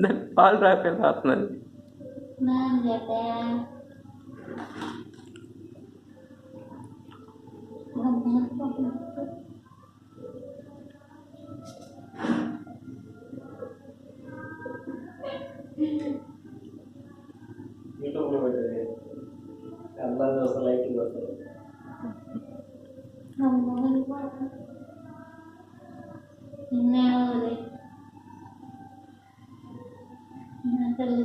దాన్ని పాలు రాకపోతే రాస్తున్నాను. యూట్యూబ్లో పెట్టండి, అల్లా దోశ లైక్ వస్తారు. తల్లి